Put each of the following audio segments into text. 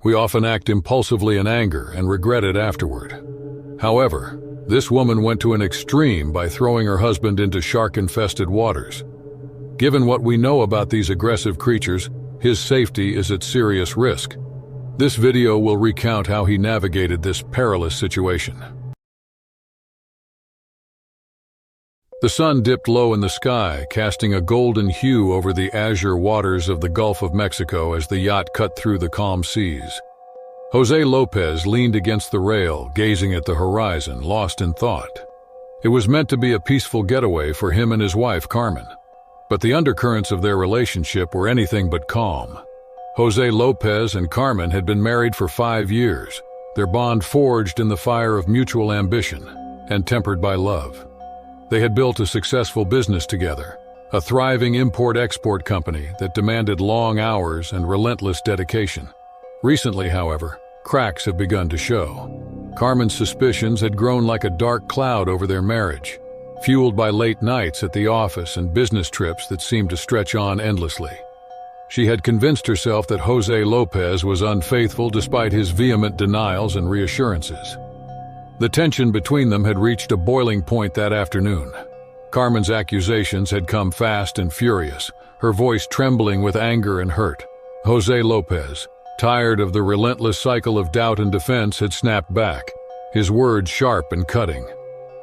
We often act impulsively in anger and regret it afterward. However, this woman went to an extreme by throwing her husband into shark-infested waters. Given what we know about these aggressive creatures, his safety is at serious risk. This video will recount how he navigated this perilous situation. The sun dipped low in the sky, casting a golden hue over the azure waters of the Gulf of Mexico as the yacht cut through the calm seas. Jose Lopez leaned against the rail, gazing at the horizon, lost in thought. It was meant to be a peaceful getaway for him and his wife, Carmen. But the undercurrents of their relationship were anything but calm. Jose Lopez and Carmen had been married for 5 years, their bond forged in the fire of mutual ambition and tempered by love. They had built a successful business together, a thriving import-export company that demanded long hours and relentless dedication. Recently, however, cracks have begun to show. Carmen's suspicions had grown like a dark cloud over their marriage, fueled by late nights at the office and business trips that seemed to stretch on endlessly. She had convinced herself that Jose Lopez was unfaithful despite his vehement denials and reassurances. The tension between them had reached a boiling point that afternoon. Carmen's accusations had come fast and furious, her voice trembling with anger and hurt. Jose Lopez, tired of the relentless cycle of doubt and defense, had snapped back, his words sharp and cutting.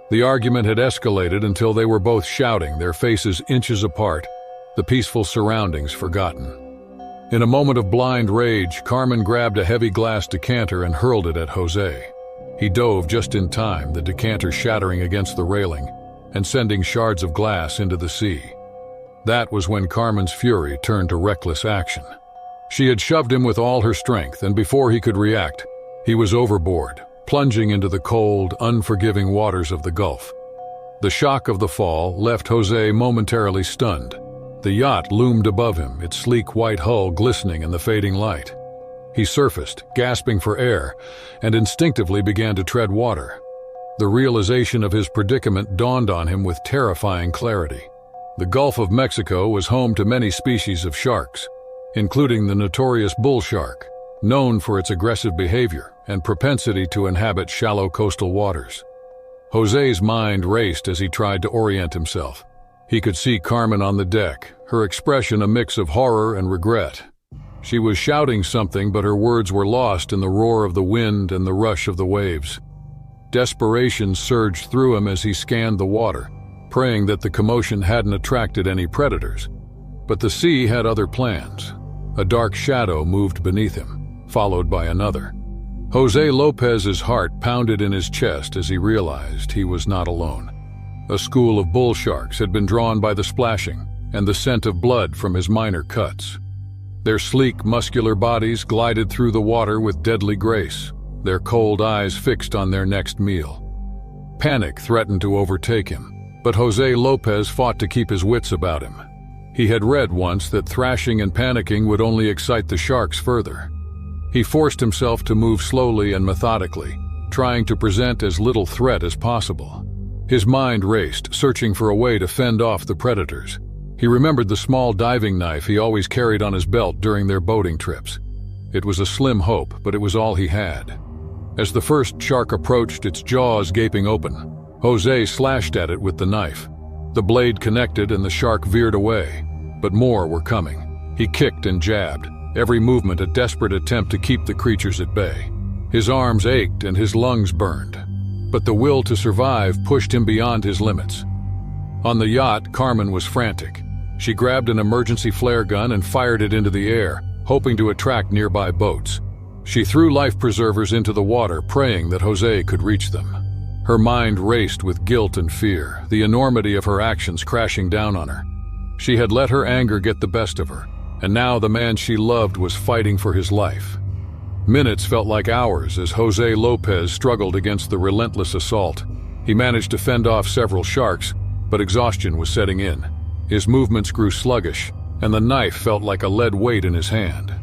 The argument had escalated until they were both shouting, their faces inches apart, the peaceful surroundings forgotten. In a moment of blind rage, Carmen grabbed a heavy glass decanter and hurled it at Jose. He dove just in time, the decanter shattering against the railing and sending shards of glass into the sea. That was when Carmen's fury turned to reckless action. She had shoved him with all her strength, and before he could react, he was overboard, plunging into the cold, unforgiving waters of the Gulf. The shock of the fall left Jose momentarily stunned. The yacht loomed above him, its sleek white hull glistening in the fading light. He surfaced, gasping for air, and instinctively began to tread water. The realization of his predicament dawned on him with terrifying clarity. The Gulf of Mexico was home to many species of sharks, including the notorious bull shark, known for its aggressive behavior and propensity to inhabit shallow coastal waters. Jose's mind raced as he tried to orient himself. He could see Carmen on the deck, her expression a mix of horror and regret. She was shouting something, but her words were lost in the roar of the wind and the rush of the waves. Desperation surged through him as he scanned the water, praying that the commotion hadn't attracted any predators. But the sea had other plans. A dark shadow moved beneath him, followed by another. Jose Lopez's heart pounded in his chest as he realized he was not alone. A school of bull sharks had been drawn by the splashing and the scent of blood from his minor cuts. Their sleek, muscular bodies glided through the water with deadly grace, their cold eyes fixed on their next meal. Panic threatened to overtake him, but Jose Lopez fought to keep his wits about him. He had read once that thrashing and panicking would only excite the sharks further. He forced himself to move slowly and methodically, trying to present as little threat as possible. His mind raced, searching for a way to fend off the predators. He remembered the small diving knife he always carried on his belt during their boating trips. It was a slim hope, but it was all he had. As the first shark approached, its jaws gaping open, Jose slashed at it with the knife. The blade connected and the shark veered away, but more were coming. He kicked and jabbed, every movement a desperate attempt to keep the creatures at bay. His arms ached and his lungs burned, but the will to survive pushed him beyond his limits. On the yacht, Carmen was frantic. She grabbed an emergency flare gun and fired it into the air, hoping to attract nearby boats. She threw life preservers into the water, praying that Jose could reach them. Her mind raced with guilt and fear, the enormity of her actions crashing down on her. She had let her anger get the best of her, and now the man she loved was fighting for his life. Minutes felt like hours as Jose Lopez struggled against the relentless assault. He managed to fend off several sharks, but exhaustion was setting in. His movements grew sluggish, and the knife felt like a lead weight in his hand.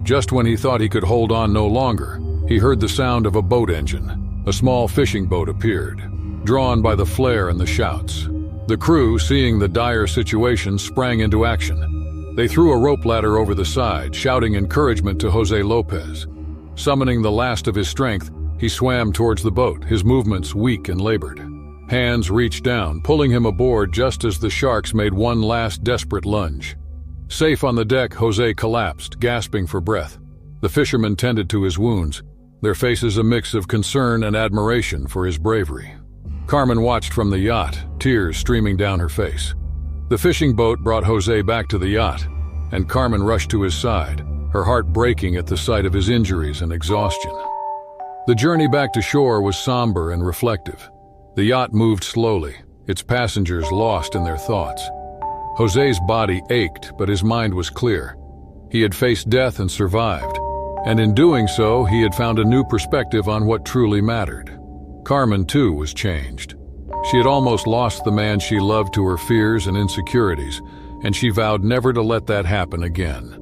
Just when he thought he could hold on no longer, he heard the sound of a boat engine. A small fishing boat appeared, drawn by the flare and the shouts. The crew, seeing the dire situation, sprang into action. They threw a rope ladder over the side, shouting encouragement to Jose Lopez. Summoning the last of his strength, he swam towards the boat, his movements weak and labored. Hands reached down, pulling him aboard just as the sharks made one last desperate lunge. Safe on the deck, Jose collapsed, gasping for breath. The fishermen tended to his wounds, their faces a mix of concern and admiration for his bravery. Carmen watched from the yacht, tears streaming down her face. The fishing boat brought Jose back to the yacht, and Carmen rushed to his side, her heart breaking at the sight of his injuries and exhaustion. The journey back to shore was somber and reflective. The yacht moved slowly, its passengers lost in their thoughts. Jose's body ached, but his mind was clear. He had faced death and survived, and in doing so, he had found a new perspective on what truly mattered. Carmen, too, was changed. She had almost lost the man she loved to her fears and insecurities, and she vowed never to let that happen again.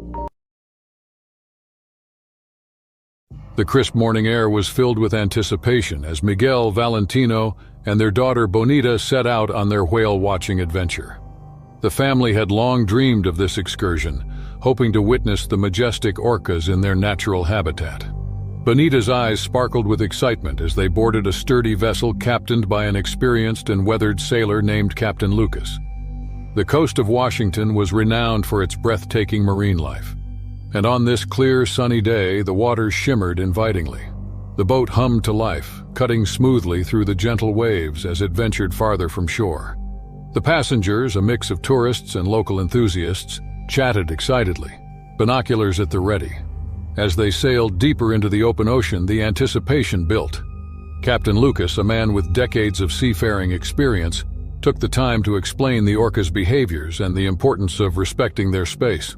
The crisp morning air was filled with anticipation as Miguel, Valentino, and their daughter Bonita set out on their whale-watching adventure. The family had long dreamed of this excursion, hoping to witness the majestic orcas in their natural habitat. Bonita's eyes sparkled with excitement as they boarded a sturdy vessel captained by an experienced and weathered sailor named Captain Lucas. The coast of Washington was renowned for its breathtaking marine life, and on this clear, sunny day, the waters shimmered invitingly. The boat hummed to life, cutting smoothly through the gentle waves as it ventured farther from shore. The passengers, a mix of tourists and local enthusiasts, chatted excitedly, binoculars at the ready. As they sailed deeper into the open ocean, the anticipation built. Captain Lucas, a man with decades of seafaring experience, took the time to explain the orcas' behaviors and the importance of respecting their space.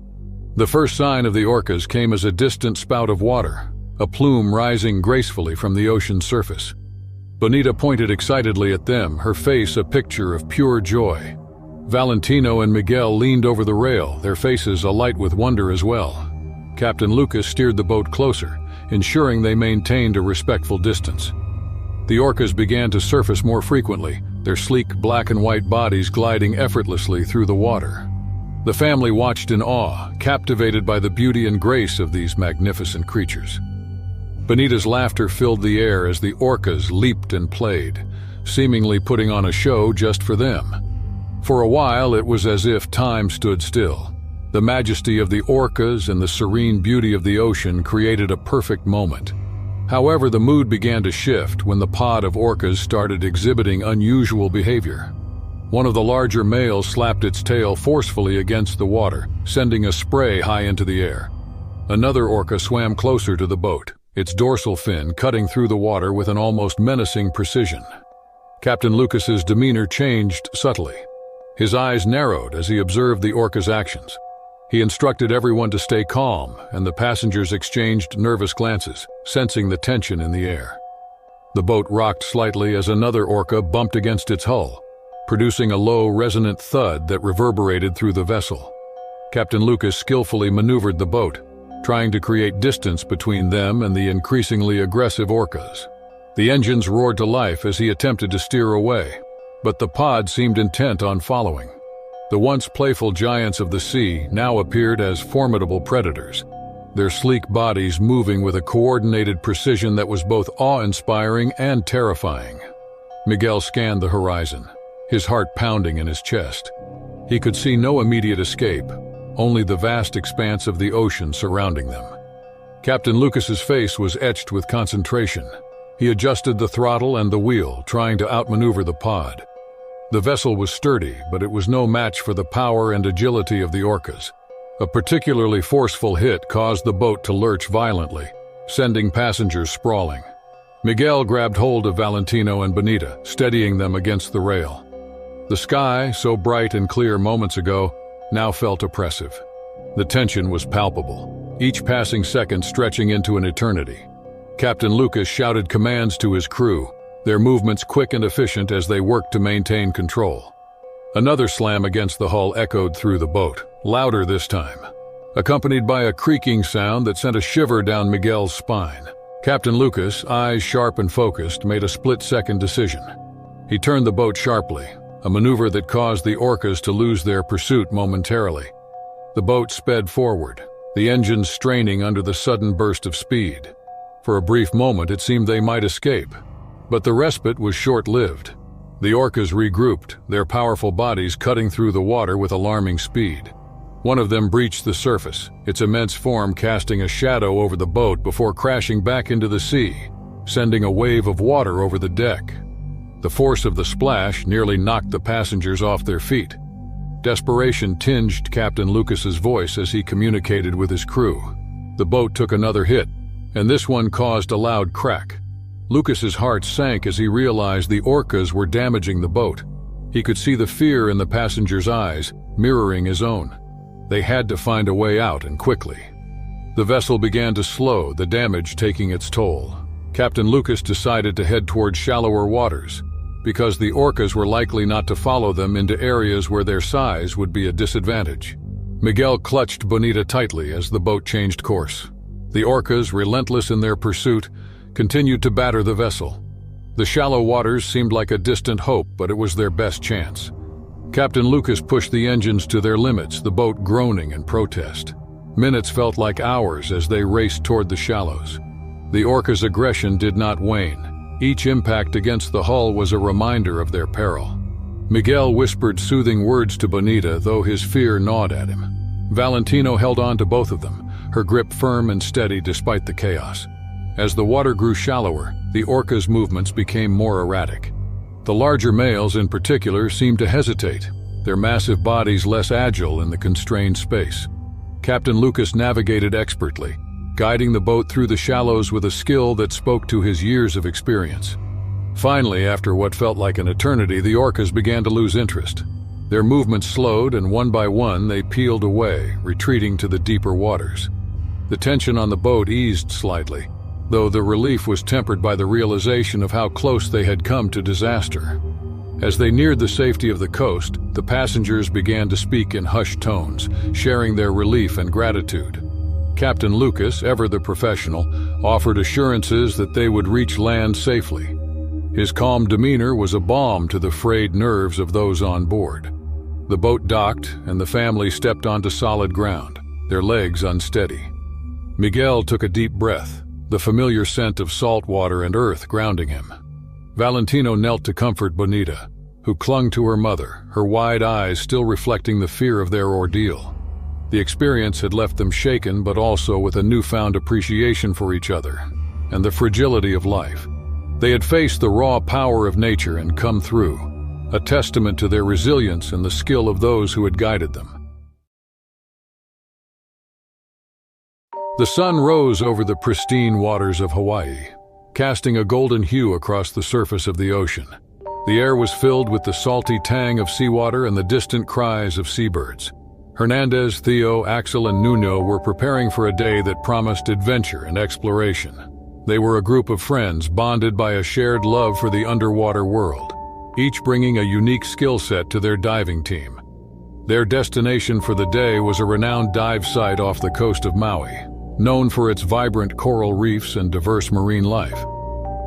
The first sign of the orcas came as a distant spout of water, a plume rising gracefully from the ocean's surface. Bonita pointed excitedly at them, her face a picture of pure joy. Valentino and Miguel leaned over the rail, their faces alight with wonder as well. Captain Lucas steered the boat closer, ensuring they maintained a respectful distance. The orcas began to surface more frequently, their sleek black and white bodies gliding effortlessly through the water. The family watched in awe, captivated by the beauty and grace of these magnificent creatures. Bonita's laughter filled the air as the orcas leaped and played, seemingly putting on a show just for them. For a while, it was as if time stood still. The majesty of the orcas and the serene beauty of the ocean created a perfect moment. However, the mood began to shift when the pod of orcas started exhibiting unusual behavior. One of the larger males slapped its tail forcefully against the water, sending a spray high into the air. Another orca swam closer to the boat, its dorsal fin cutting through the water with an almost menacing precision. Captain Lucas's demeanor changed subtly. His eyes narrowed as he observed the orca's actions. He instructed everyone to stay calm, and the passengers exchanged nervous glances, sensing the tension in the air. The boat rocked slightly as another orca bumped against its hull, producing a low, resonant thud that reverberated through the vessel. Captain Lucas skillfully maneuvered the boat, trying to create distance between them and the increasingly aggressive orcas. The engines roared to life as he attempted to steer away, but the pod seemed intent on following. The once playful giants of the sea now appeared as formidable predators, their sleek bodies moving with a coordinated precision that was both awe-inspiring and terrifying. Miguel scanned the horizon, his heart pounding in his chest. He could see no immediate escape, only the vast expanse of the ocean surrounding them. Captain Lucas's face was etched with concentration. He adjusted the throttle and the wheel, trying to outmaneuver the pod. The vessel was sturdy, but it was no match for the power and agility of the orcas. A particularly forceful hit caused the boat to lurch violently, sending passengers sprawling. Miguel grabbed hold of Valentino and Bonita, steadying them against the rail. The sky, so bright and clear moments ago, now felt oppressive. The tension was palpable, each passing second stretching into an eternity. Captain Lucas shouted commands to his crew, their movements quick and efficient as they worked to maintain control. Another slam against the hull echoed through the boat, louder this time, accompanied by a creaking sound that sent a shiver down Miguel's spine. Captain Lucas, eyes sharp and focused, made a split-second decision. He turned the boat sharply, a maneuver that caused the orcas to lose their pursuit momentarily. The boat sped forward, the engines straining under the sudden burst of speed. For a brief moment it seemed they might escape, but the respite was short-lived. The orcas regrouped, their powerful bodies cutting through the water with alarming speed. One of them breached the surface, its immense form casting a shadow over the boat before crashing back into the sea, sending a wave of water over the deck. The force of the splash nearly knocked the passengers off their feet. Desperation tinged Captain Lucas's voice as he communicated with his crew. The boat took another hit, and this one caused a loud crack. Lucas's heart sank as he realized the orcas were damaging the boat. He could see the fear in the passengers' eyes, mirroring his own. They had to find a way out, and quickly. The vessel began to slow, the damage taking its toll. Captain Lucas decided to head toward shallower waters, because the orcas were likely not to follow them into areas where their size would be a disadvantage. Miguel clutched Bonita tightly as the boat changed course. The orcas, relentless in their pursuit, continued to batter the vessel. The shallow waters seemed like a distant hope, but it was their best chance. Captain Lucas pushed the engines to their limits, the boat groaning in protest. Minutes felt like hours as they raced toward the shallows. The orcas' aggression did not wane. Each impact against the hull was a reminder of their peril. Miguel whispered soothing words to Bonita, though his fear gnawed at him. Valentino held on to both of them, her grip firm and steady despite the chaos. As the water grew shallower, the orcas' movements became more erratic. The larger males in particular seemed to hesitate, their massive bodies less agile in the constrained space. Captain Lucas navigated expertly, guiding the boat through the shallows with a skill that spoke to his years of experience. Finally, after what felt like an eternity, the orcas began to lose interest. Their movements slowed, and one by one they peeled away, retreating to the deeper waters. The tension on the boat eased slightly, though the relief was tempered by the realization of how close they had come to disaster. As they neared the safety of the coast, the passengers began to speak in hushed tones, sharing their relief and gratitude. Captain Lucas, ever the professional, offered assurances that they would reach land safely. His calm demeanor was a balm to the frayed nerves of those on board. The boat docked, and the family stepped onto solid ground, their legs unsteady. Miguel took a deep breath, the familiar scent of salt water and earth grounding him. Valentino knelt to comfort Bonita, who clung to her mother, her wide eyes still reflecting the fear of their ordeal. The experience had left them shaken, but also with a newfound appreciation for each other and the fragility of life. They had faced the raw power of nature and come through, a testament to their resilience and the skill of those who had guided them. The sun rose over the pristine waters of Hawaii, casting a golden hue across the surface of the ocean. The air was filled with the salty tang of seawater and the distant cries of seabirds. Hernandez, Theo, Axel, and Nuno were preparing for a day that promised adventure and exploration. They were a group of friends bonded by a shared love for the underwater world, each bringing a unique skill set to their diving team. Their destination for the day was a renowned dive site off the coast of Maui, known for its vibrant coral reefs and diverse marine life.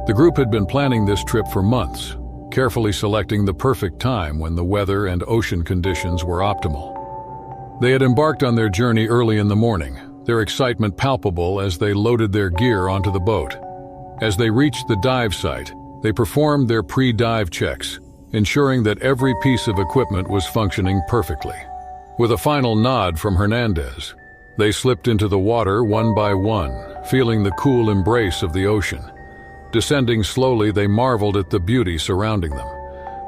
The group had been planning this trip for months, carefully selecting the perfect time when the weather and ocean conditions were optimal. They had embarked on their journey early in the morning, their excitement palpable as they loaded their gear onto the boat. As they reached the dive site, they performed their pre-dive checks, ensuring that every piece of equipment was functioning perfectly. With a final nod from Hernandez, they slipped into the water one by one, feeling the cool embrace of the ocean. Descending slowly, they marveled at the beauty surrounding them.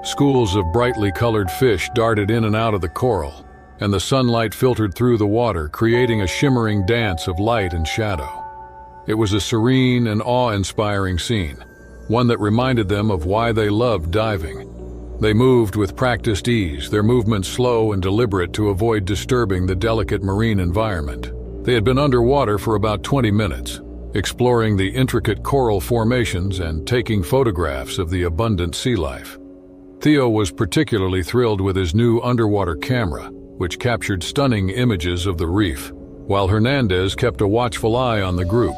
Schools of brightly colored fish darted in and out of the coral, and the sunlight filtered through the water, creating a shimmering dance of light and shadow. It was a serene and awe-inspiring scene, one that reminded them of why they loved diving. They moved with practiced ease, their movements slow and deliberate to avoid disturbing the delicate marine environment. They had been underwater for about 20 minutes, exploring the intricate coral formations and taking photographs of the abundant sea life. Theo was particularly thrilled with his new underwater camera, which captured stunning images of the reef, while Hernandez kept a watchful eye on the group,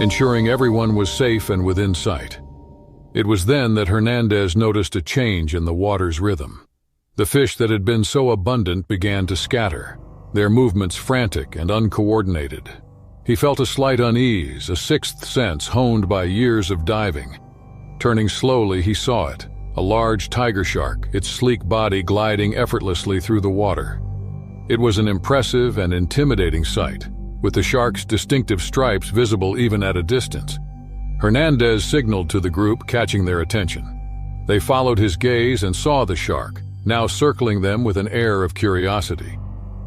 ensuring everyone was safe and within sight. It was then that Hernandez noticed a change in the water's rhythm. The fish that had been so abundant began to scatter, their movements frantic and uncoordinated. He felt a slight unease, a sixth sense honed by years of diving. Turning slowly, he saw it, a large tiger shark, its sleek body gliding effortlessly through the water. It was an impressive and intimidating sight, with the shark's distinctive stripes visible even at a distance. Hernandez signaled to the group, catching their attention. They followed his gaze and saw the shark, now circling them with an air of curiosity.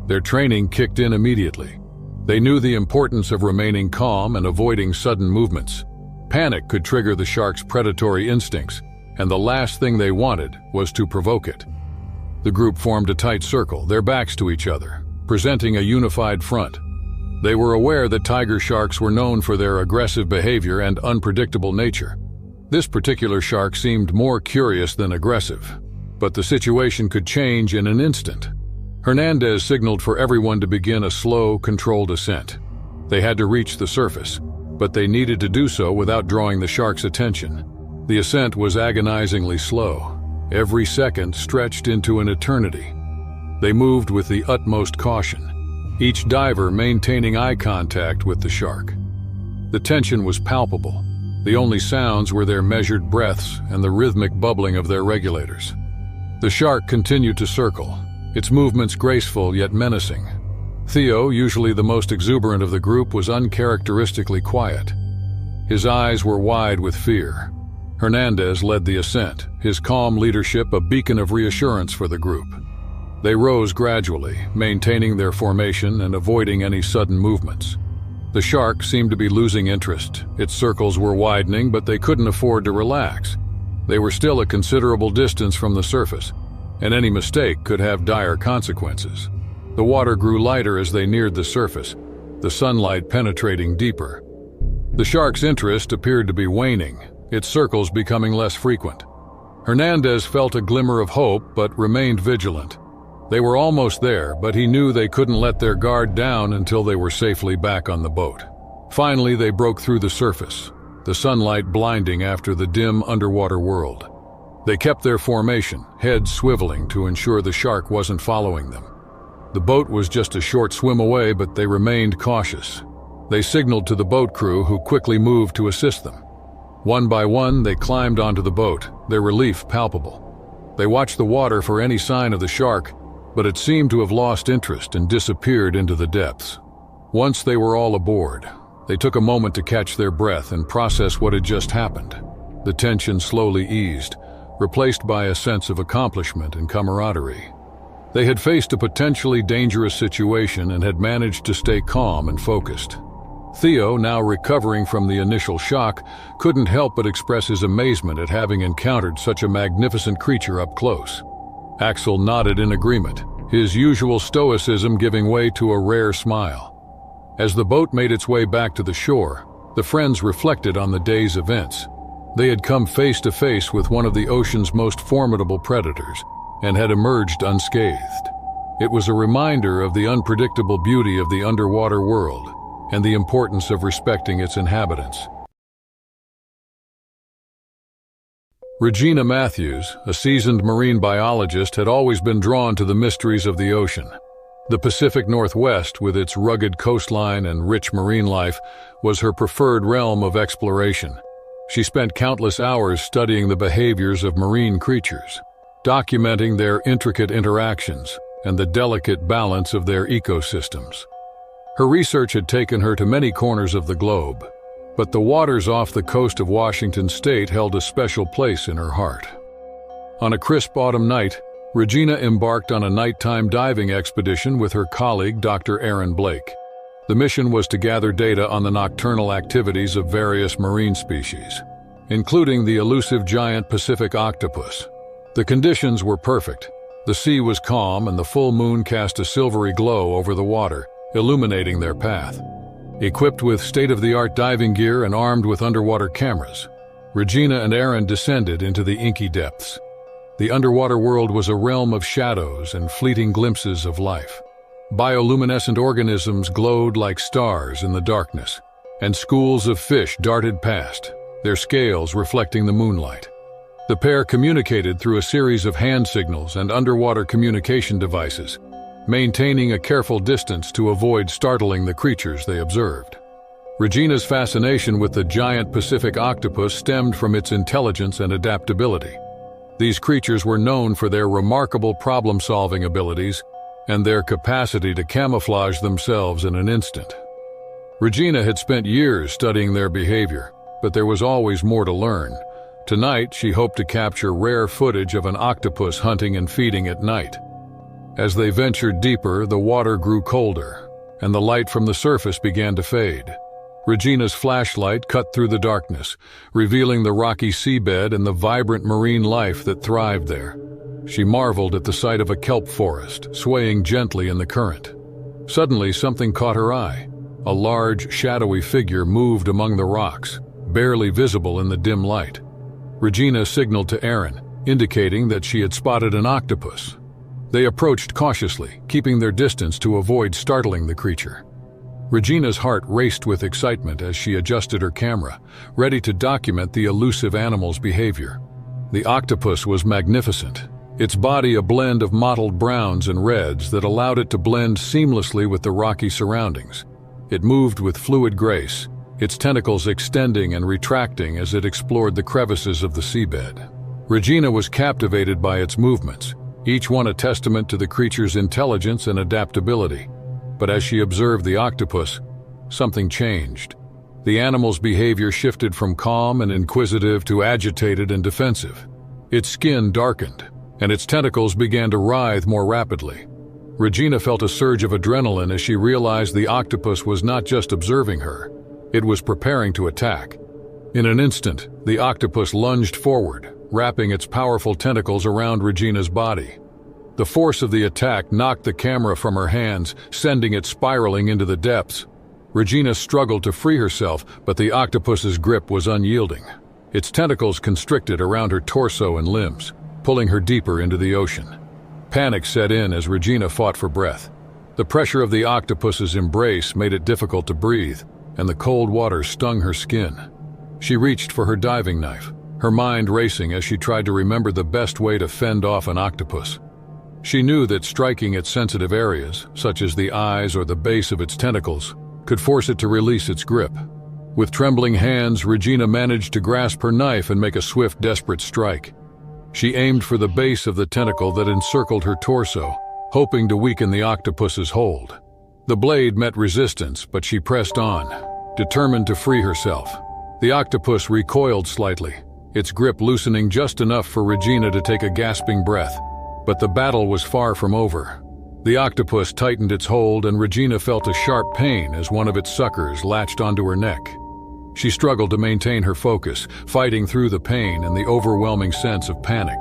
Their training kicked in immediately. They knew the importance of remaining calm and avoiding sudden movements. Panic could trigger the shark's predatory instincts, and the last thing they wanted was to provoke it. The group formed a tight circle, their backs to each other, presenting a unified front. They were aware that tiger sharks were known for their aggressive behavior and unpredictable nature. This particular shark seemed more curious than aggressive, but the situation could change in an instant. Hernandez signaled for everyone to begin a slow, controlled ascent. They had to reach the surface, but they needed to do so without drawing the shark's attention. The ascent was agonizingly slow. Every second stretched into an eternity. They moved with the utmost caution, each diver maintaining eye contact with the shark. The tension was palpable. The only sounds were their measured breaths and the rhythmic bubbling of their regulators. The shark continued to circle, its movements graceful yet menacing. Theo, usually the most exuberant of the group, was uncharacteristically quiet. His eyes were wide with fear. Hernandez led the ascent, his calm leadership a beacon of reassurance for the group. They rose gradually, maintaining their formation and avoiding any sudden movements. The shark seemed to be losing interest. Its circles were widening, but they couldn't afford to relax. They were still a considerable distance from the surface, and any mistake could have dire consequences. The water grew lighter as they neared the surface, the sunlight penetrating deeper. The shark's interest appeared to be waning, its circles becoming less frequent. Hernandez felt a glimmer of hope but remained vigilant. They were almost there, but he knew they couldn't let their guard down until they were safely back on the boat. Finally, they broke through the surface, the sunlight blinding after the dim underwater world. They kept their formation, heads swiveling to ensure the shark wasn't following them. The boat was just a short swim away, but they remained cautious. They signaled to the boat crew, who quickly moved to assist them. One by one, they climbed onto the boat, their relief palpable. They watched the water for any sign of the shark, but it seemed to have lost interest and disappeared into the depths. Once they were all aboard, they took a moment to catch their breath and process what had just happened. The tension slowly eased, replaced by a sense of accomplishment and camaraderie. They had faced a potentially dangerous situation and had managed to stay calm and focused. Theo, now recovering from the initial shock, couldn't help but express his amazement at having encountered such a magnificent creature up close. Axel nodded in agreement, his usual stoicism giving way to a rare smile. As the boat made its way back to the shore, the friends reflected on the day's events. They had come face to face with one of the ocean's most formidable predators and had emerged unscathed. It was a reminder of the unpredictable beauty of the underwater world and the importance of respecting its inhabitants. Regina Matthews, a seasoned marine biologist, had always been drawn to the mysteries of the ocean. The Pacific Northwest, with its rugged coastline and rich marine life, was her preferred realm of exploration. She spent countless hours studying the behaviors of marine creatures, documenting their intricate interactions and the delicate balance of their ecosystems. Her research had taken her to many corners of the globe, but the waters off the coast of Washington state held a special place in her heart. On a crisp autumn night, Regina embarked on a nighttime diving expedition with her colleague, Dr. Aaron Blake. The mission was to gather data on the nocturnal activities of various marine species, including the elusive giant Pacific octopus. The conditions were perfect. The sea was calm and the full moon cast a silvery glow over the water, illuminating their path. Equipped with state-of-the-art diving gear and armed with underwater cameras, Regina and Aaron descended into the inky depths. The underwater world was a realm of shadows and fleeting glimpses of life. Bioluminescent organisms glowed like stars in the darkness, and schools of fish darted past, their scales reflecting the moonlight. The pair communicated through a series of hand signals and underwater communication devices, maintaining a careful distance to avoid startling the creatures they observed. Regina's fascination with the giant Pacific octopus stemmed from its intelligence and adaptability. These creatures were known for their remarkable problem-solving abilities and their capacity to camouflage themselves in an instant. Regina had spent years studying their behavior, but there was always more to learn. Tonight, she hoped to capture rare footage of an octopus hunting and feeding at night. As they ventured deeper, the water grew colder, and the light from the surface began to fade. Regina's flashlight cut through the darkness, revealing the rocky seabed and the vibrant marine life that thrived there. She marveled at the sight of a kelp forest, swaying gently in the current. Suddenly, something caught her eye. A large, shadowy figure moved among the rocks, barely visible in the dim light. Regina signaled to Aaron, indicating that she had spotted an octopus. They approached cautiously, keeping their distance to avoid startling the creature. Regina's heart raced with excitement as she adjusted her camera, ready to document the elusive animal's behavior. The octopus was magnificent, its body a blend of mottled browns and reds that allowed it to blend seamlessly with the rocky surroundings. It moved with fluid grace, its tentacles extending and retracting as it explored the crevices of the seabed. Regina was captivated by its movements, each one a testament to the creature's intelligence and adaptability. But as she observed the octopus, something changed. The animal's behavior shifted from calm and inquisitive to agitated and defensive. Its skin darkened, and its tentacles began to writhe more rapidly. Regina felt a surge of adrenaline as she realized the octopus was not just observing her, it was preparing to attack. In an instant, the octopus lunged forward, wrapping its powerful tentacles around Regina's body. The force of the attack knocked the camera from her hands, sending it spiraling into the depths. Regina struggled to free herself, but the octopus's grip was unyielding. Its tentacles constricted around her torso and limbs, pulling her deeper into the ocean. Panic set in as Regina fought for breath. The pressure of the octopus's embrace made it difficult to breathe, and the cold water stung her skin. She reached for her diving knife, her mind racing as she tried to remember the best way to fend off an octopus. She knew that striking its sensitive areas, such as the eyes or the base of its tentacles, could force it to release its grip. With trembling hands, Regina managed to grasp her knife and make a swift, desperate strike. She aimed for the base of the tentacle that encircled her torso, hoping to weaken the octopus's hold. The blade met resistance, but she pressed on, determined to free herself. The octopus recoiled slightly, its grip loosening just enough for Regina to take a gasping breath. But the battle was far from over. The octopus tightened its hold, and Regina felt a sharp pain as one of its suckers latched onto her neck. She struggled to maintain her focus, fighting through the pain and the overwhelming sense of panic.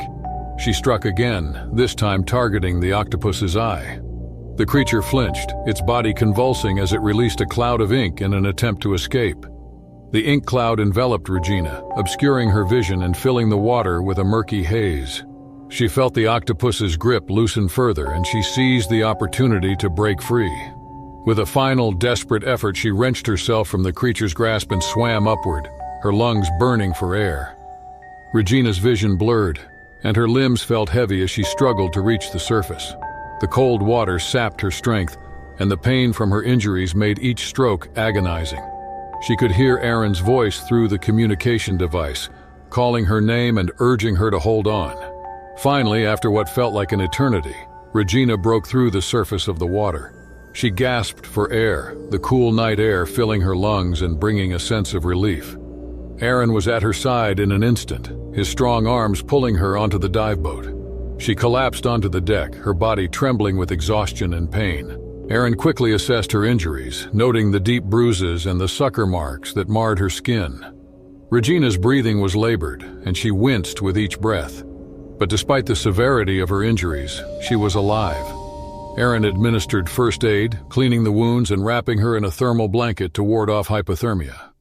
She struck again, this time targeting the octopus's eye. The creature flinched, its body convulsing as it released a cloud of ink in an attempt to escape. The ink cloud enveloped Regina, obscuring her vision and filling the water with a murky haze. She felt the octopus's grip loosen further, and she seized the opportunity to break free. With a final, desperate effort, she wrenched herself from the creature's grasp and swam upward, her lungs burning for air. Regina's vision blurred, and her limbs felt heavy as she struggled to reach the surface. The cold water sapped her strength, and the pain from her injuries made each stroke agonizing. She could hear Aaron's voice through the communication device, calling her name and urging her to hold on. Finally, after what felt like an eternity, Regina broke through the surface of the water. She gasped for air, the cool night air filling her lungs and bringing a sense of relief. Aaron was at her side in an instant, his strong arms pulling her onto the dive boat. She collapsed onto the deck, her body trembling with exhaustion and pain. Aaron quickly assessed her injuries, noting the deep bruises and the sucker marks that marred her skin. Regina's breathing was labored, and she winced with each breath. But despite the severity of her injuries, she was alive. Aaron administered first aid, cleaning the wounds and wrapping her in a thermal blanket to ward off hypothermia.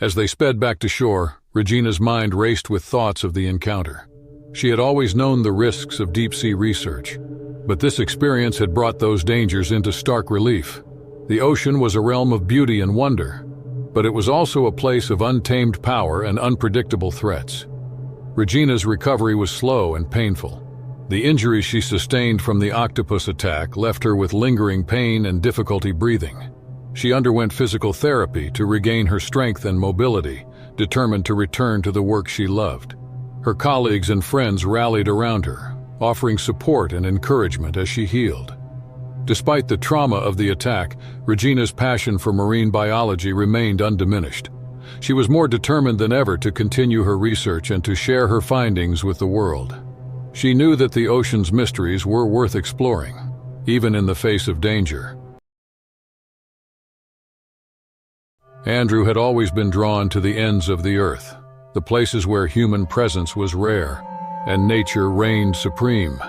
As they sped back to shore, Regina's mind raced with thoughts of the encounter. She had always known the risks of deep-sea research, but this experience had brought those dangers into stark relief. The ocean was a realm of beauty and wonder, but it was also a place of untamed power and unpredictable threats. Regina's recovery was slow and painful. The injuries she sustained from the octopus attack left her with lingering pain and difficulty breathing. She underwent physical therapy to regain her strength and mobility, determined to return to the work she loved. Her colleagues and friends rallied around her, offering support and encouragement as she healed. Despite the trauma of the attack, Regina's passion for marine biology remained undiminished. She was more determined than ever to continue her research and to share her findings with the world. She knew that the ocean's mysteries were worth exploring, even in the face of danger. Andrew had always been drawn to the ends of the earth, the places where human presence was rare and nature reigned supreme.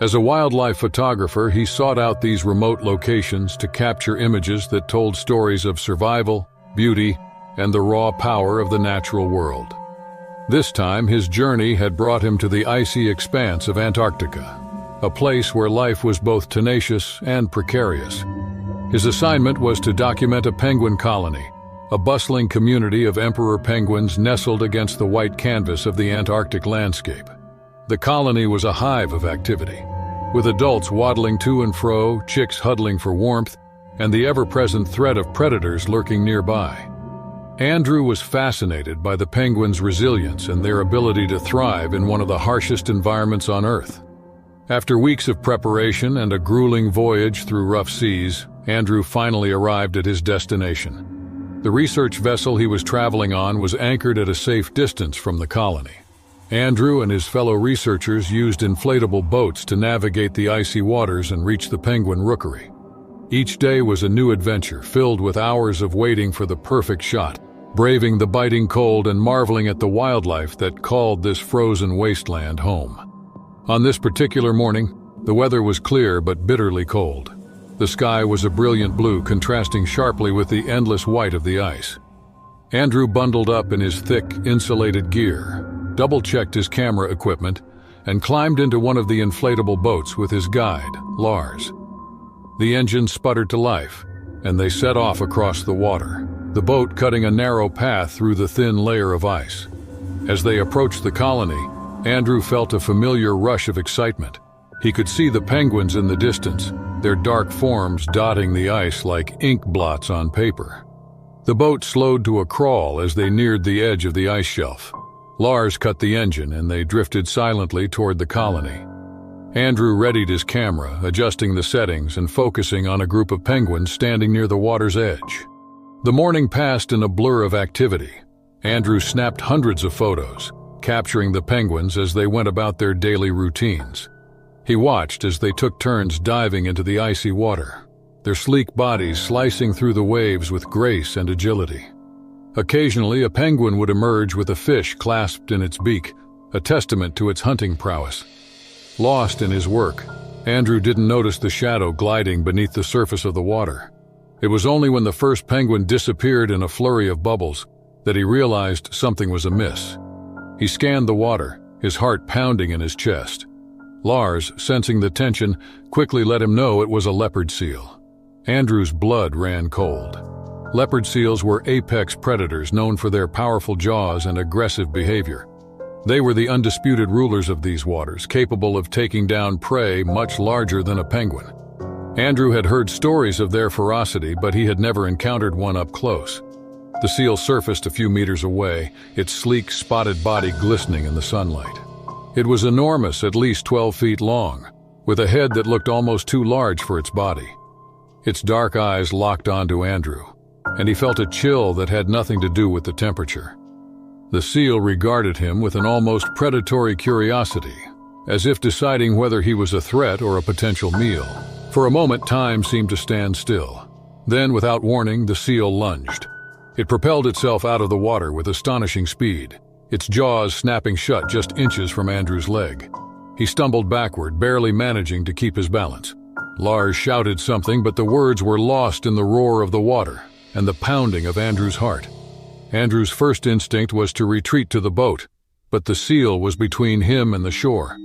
As a wildlife photographer, he sought out these remote locations to capture images that told stories of survival, beauty, and the raw power of the natural world. This time, his journey had brought him to the icy expanse of Antarctica, a place where life was both tenacious and precarious. His assignment was to document a penguin colony, a bustling community of emperor penguins nestled against the white canvas of the Antarctic landscape. The colony was a hive of activity, with adults waddling to and fro, chicks huddling for warmth, and the ever-present threat of predators lurking nearby. Andrew was fascinated by the penguins' resilience and their ability to thrive in one of the harshest environments on Earth. After weeks of preparation and a grueling voyage through rough seas, Andrew finally arrived at his destination. The research vessel he was traveling on was anchored at a safe distance from the colony. Andrew and his fellow researchers used inflatable boats to navigate the icy waters and reach the penguin rookery. Each day was a new adventure, filled with hours of waiting for the perfect shot, braving the biting cold and marveling at the wildlife that called this frozen wasteland home. On this particular morning, the weather was clear but bitterly cold. The sky was a brilliant blue, contrasting sharply with the endless white of the ice. Andrew bundled up in his thick, insulated gear, double-checked his camera equipment, and climbed into one of the inflatable boats with his guide, Lars. The engine sputtered to life, and they set off across the water, the boat cutting a narrow path through the thin layer of ice. As they approached the colony, Andrew felt a familiar rush of excitement. He could see the penguins in the distance, their dark forms dotting the ice like ink blots on paper. The boat slowed to a crawl as they neared the edge of the ice shelf. Lars cut the engine and they drifted silently toward the colony. Andrew readied his camera, adjusting the settings and focusing on a group of penguins standing near the water's edge. The morning passed in a blur of activity. Andrew snapped hundreds of photos, capturing the penguins as they went about their daily routines. He watched as they took turns diving into the icy water, their sleek bodies slicing through the waves with grace and agility. Occasionally, a penguin would emerge with a fish clasped in its beak, a testament to its hunting prowess. Lost in his work, Andrew didn't notice the shadow gliding beneath the surface of the water. It was only when the first penguin disappeared in a flurry of bubbles that he realized something was amiss. He scanned the water, his heart pounding in his chest. Lars, sensing the tension, quickly let him know it was a leopard seal. Andrew's blood ran cold. Leopard seals were apex predators known for their powerful jaws and aggressive behavior. They were the undisputed rulers of these waters, capable of taking down prey much larger than a penguin. Andrew had heard stories of their ferocity, but he had never encountered one up close. The seal surfaced a few meters away, its sleek, spotted body glistening in the sunlight. It was enormous, at least 12 feet long, with a head that looked almost too large for its body. Its dark eyes locked onto Andrew, and he felt a chill that had nothing to do with the temperature. The seal regarded him with an almost predatory curiosity, as if deciding whether he was a threat or a potential meal. For a moment, time seemed to stand still. Then, without warning, the seal lunged. It propelled itself out of the water with astonishing speed, its jaws snapping shut just inches from Andrew's leg. He stumbled backward, barely managing to keep his balance. Lars shouted something, but the words were lost in the roar of the water and the pounding of Andrew's heart. Andrew's first instinct was to retreat to the boat, but the seal was between him and the shore.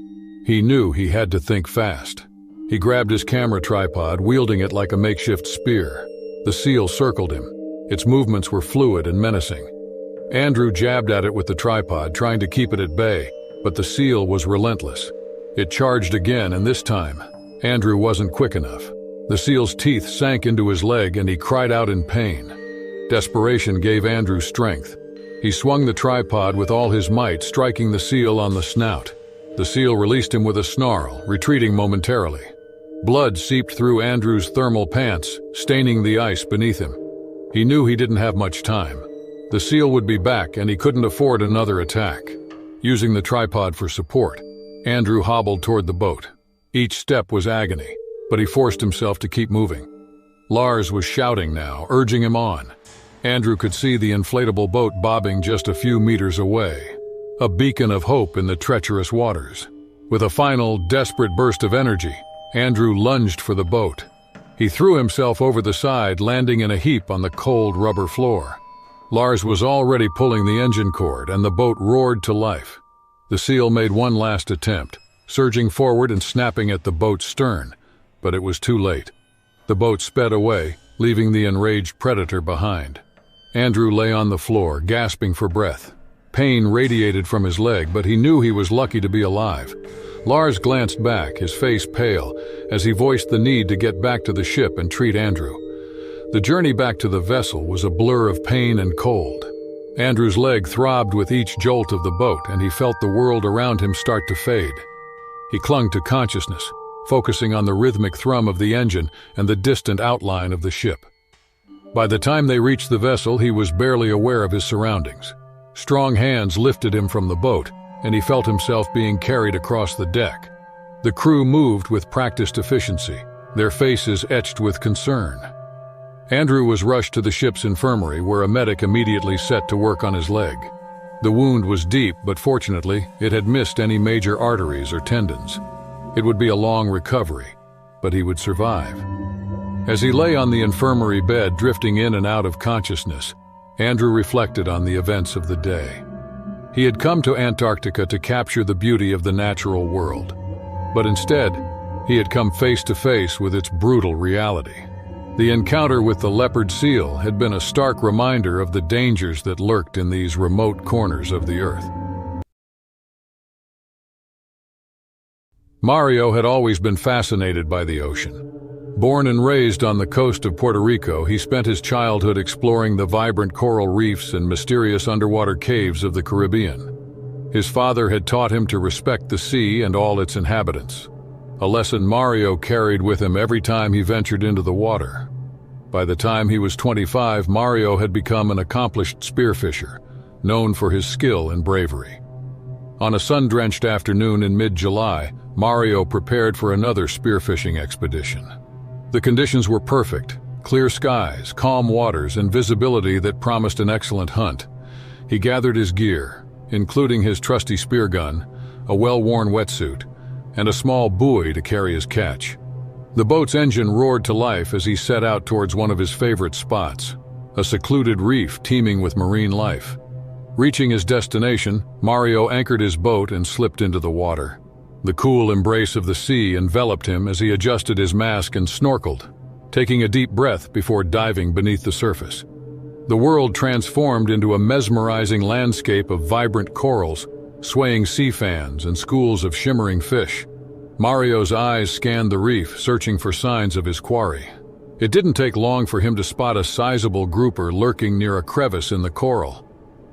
He knew he had to think fast. He grabbed his camera tripod, wielding it like a makeshift spear. The seal circled him. Its movements were fluid and menacing. Andrew jabbed at it with the tripod, trying to keep it at bay, but the seal was relentless. It charged again, and this time, Andrew wasn't quick enough. The seal's teeth sank into his leg and he cried out in pain. Desperation gave Andrew strength. He swung the tripod with all his might, striking the seal on the snout. The seal released him with a snarl, retreating momentarily. Blood seeped through Andrew's thermal pants, staining the ice beneath him. He knew he didn't have much time. The seal would be back and he couldn't afford another attack. Using the tripod for support, Andrew hobbled toward the boat. Each step was agony, but he forced himself to keep moving. Lars was shouting now, urging him on. Andrew could see the inflatable boat bobbing just a few meters away, a beacon of hope in the treacherous waters. With a final, desperate burst of energy, Andrew lunged for the boat. He threw himself over the side, landing in a heap on the cold rubber floor. Lars was already pulling the engine cord, and the boat roared to life. The seal made one last attempt, surging forward and snapping at the boat's stern, but it was too late. The boat sped away, leaving the enraged predator behind. Andrew lay on the floor, gasping for breath. Pain radiated from his leg, but he knew he was lucky to be alive. Lars glanced back, his face pale, as he voiced the need to get back to the ship and treat Andrew. The journey back to the vessel was a blur of pain and cold. Andrew's leg throbbed with each jolt of the boat, and he felt the world around him start to fade. He clung to consciousness, focusing on the rhythmic thrum of the engine and the distant outline of the ship. By the time they reached the vessel, he was barely aware of his surroundings. Strong hands lifted him from the boat, and he felt himself being carried across the deck. The crew moved with practiced efficiency, their faces etched with concern. Andrew was rushed to the ship's infirmary, where a medic immediately set to work on his leg. The wound was deep, but fortunately, it had missed any major arteries or tendons. It would be a long recovery, but he would survive. As he lay on the infirmary bed, drifting in and out of consciousness, Andrew reflected on the events of the day. He had come to Antarctica to capture the beauty of the natural world, but instead, he had come face to face with its brutal reality. The encounter with the leopard seal had been a stark reminder of the dangers that lurked in these remote corners of the earth. Mario had always been fascinated by the ocean. Born and raised on the coast of Puerto Rico, he spent his childhood exploring the vibrant coral reefs and mysterious underwater caves of the Caribbean. His father had taught him to respect the sea and all its inhabitants, a lesson Mario carried with him every time he ventured into the water. By the time he was 25, Mario had become an accomplished spearfisher, known for his skill and bravery. On a sun-drenched afternoon in mid-July, Mario prepared for another spearfishing expedition. The conditions were perfect: clear skies, calm waters, and visibility that promised an excellent hunt. He gathered his gear, including his trusty spear gun, a well-worn wetsuit, and a small buoy to carry his catch. The boat's engine roared to life as he set out towards one of his favorite spots, a secluded reef teeming with marine life. Reaching his destination, Mario anchored his boat and slipped into the water. The cool embrace of the sea enveloped him as he adjusted his mask and snorkeled, taking a deep breath before diving beneath the surface. The world transformed into a mesmerizing landscape of vibrant corals, swaying sea fans, and schools of shimmering fish. Mario's eyes scanned the reef, searching for signs of his quarry. It didn't take long for him to spot a sizable grouper lurking near a crevice in the coral.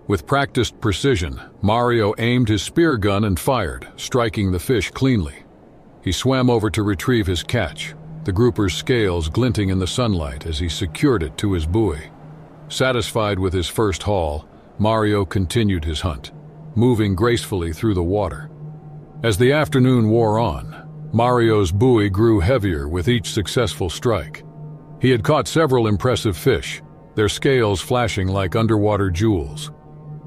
With practiced precision, Mario aimed his spear gun and fired, striking the fish cleanly. He swam over to retrieve his catch, the grouper's scales glinting in the sunlight as he secured it to his buoy. Satisfied with his first haul, Mario continued his hunt, moving gracefully through the water. As the afternoon wore on, Mario's buoy grew heavier with each successful strike. He had caught several impressive fish, their scales flashing like underwater jewels.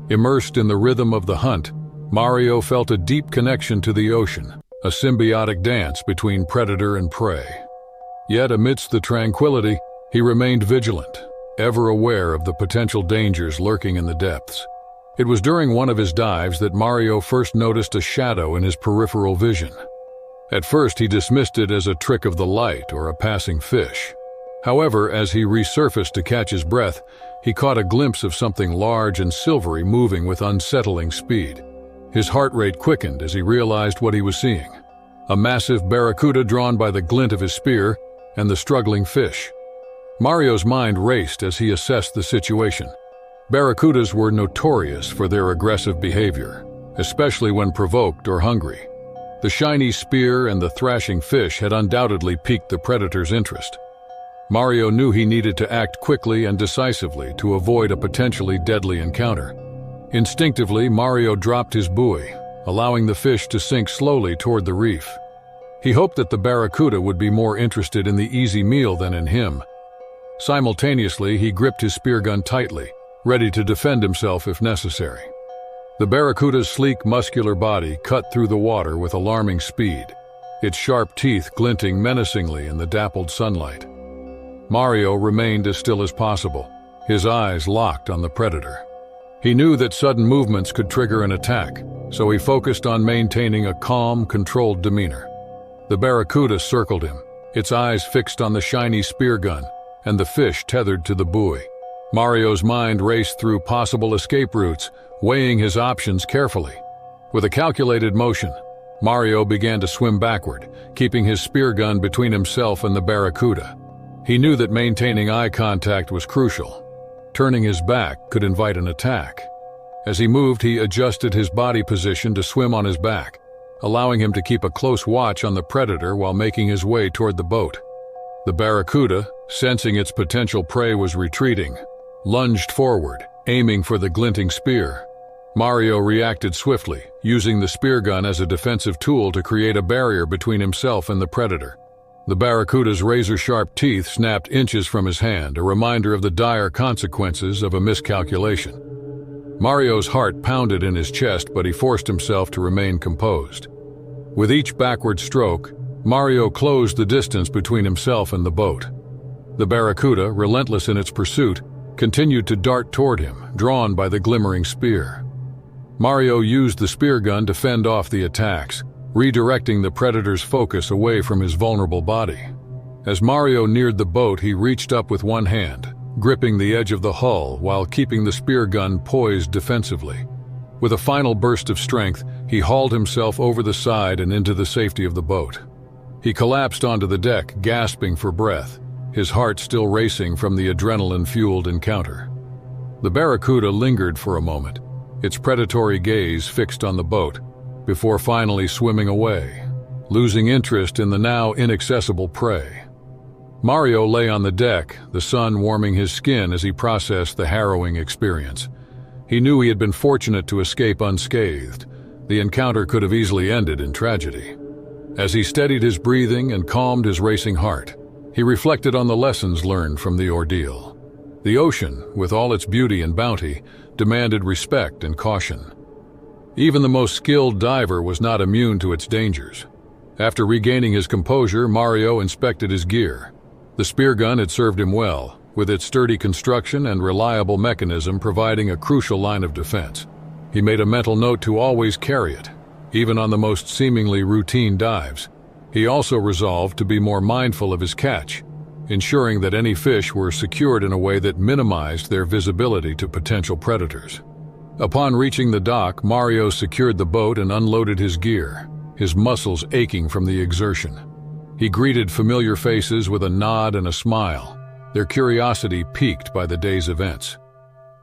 Immersed in the rhythm of the hunt, Mario felt a deep connection to the ocean, a symbiotic dance between predator and prey. Yet amidst the tranquility, he remained vigilant, ever aware of the potential dangers lurking in the depths. It was during one of his dives that Mario first noticed a shadow in his peripheral vision. At first, he dismissed it as a trick of the light or a passing fish. However, as he resurfaced to catch his breath, he caught a glimpse of something large and silvery moving with unsettling speed. His heart rate quickened as he realized what he was seeing. A massive barracuda drawn by the glint of his spear, and the struggling fish. Mario's mind raced as he assessed the situation. Barracudas were notorious for their aggressive behavior, especially when provoked or hungry. The shiny spear and the thrashing fish had undoubtedly piqued the predator's interest. Mario knew he needed to act quickly and decisively to avoid a potentially deadly encounter. Instinctively, Mario dropped his buoy, allowing the fish to sink slowly toward the reef. He hoped that the barracuda would be more interested in the easy meal than in him. Simultaneously, he gripped his spear gun tightly, ready to defend himself if necessary. The barracuda's sleek, muscular body cut through the water with alarming speed, its sharp teeth glinting menacingly in the dappled sunlight. Mario remained as still as possible, his eyes locked on the predator. He knew that sudden movements could trigger an attack, so he focused on maintaining a calm, controlled demeanor. The barracuda circled him, its eyes fixed on the shiny spear gun and the fish tethered to the buoy. Mario's mind raced through possible escape routes, weighing his options carefully. With a calculated motion, Mario began to swim backward, keeping his spear gun between himself and the barracuda. He knew that maintaining eye contact was crucial. Turning his back could invite an attack. As he moved, he adjusted his body position to swim on his back, allowing him to keep a close watch on the predator while making his way toward the boat. The barracuda, sensing its potential prey was retreating, lunged forward, aiming for the glinting spear. Mario reacted swiftly, using the spear gun as a defensive tool to create a barrier between himself and the predator. The barracuda's razor-sharp teeth snapped inches from his hand, a reminder of the dire consequences of a miscalculation. Mario's heart pounded in his chest, but he forced himself to remain composed. With each backward stroke, Mario closed the distance between himself and the boat. The barracuda, relentless in its pursuit, continued to dart toward him, drawn by the glimmering spear. Mario used the spear gun to fend off the attacks, redirecting the predator's focus away from his vulnerable body. As Mario neared the boat, he reached up with one hand, gripping the edge of the hull while keeping the spear gun poised defensively. With a final burst of strength, he hauled himself over the side and into the safety of the boat. He collapsed onto the deck, gasping for breath, his heart still racing from the adrenaline-fueled encounter. The barracuda lingered for a moment, its predatory gaze fixed on the boat, before finally swimming away, losing interest in the now inaccessible prey. Mario lay on the deck, the sun warming his skin as he processed the harrowing experience. He knew he had been fortunate to escape unscathed. The encounter could have easily ended in tragedy. As he steadied his breathing and calmed his racing heart, he reflected on the lessons learned from the ordeal. The ocean, with all its beauty and bounty, demanded respect and caution. Even the most skilled diver was not immune to its dangers. After regaining his composure, Mario inspected his gear. The spear gun had served him well, with its sturdy construction and reliable mechanism providing a crucial line of defense. He made a mental note to always carry it, even on the most seemingly routine dives. He also resolved to be more mindful of his catch, ensuring that any fish were secured in a way that minimized their visibility to potential predators. Upon reaching the dock, Mario secured the boat and unloaded his gear, his muscles aching from the exertion. He greeted familiar faces with a nod and a smile, their curiosity piqued by the day's events.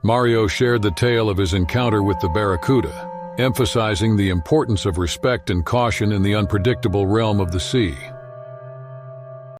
Mario shared the tale of his encounter with the barracuda, emphasizing the importance of respect and caution in the unpredictable realm of the sea.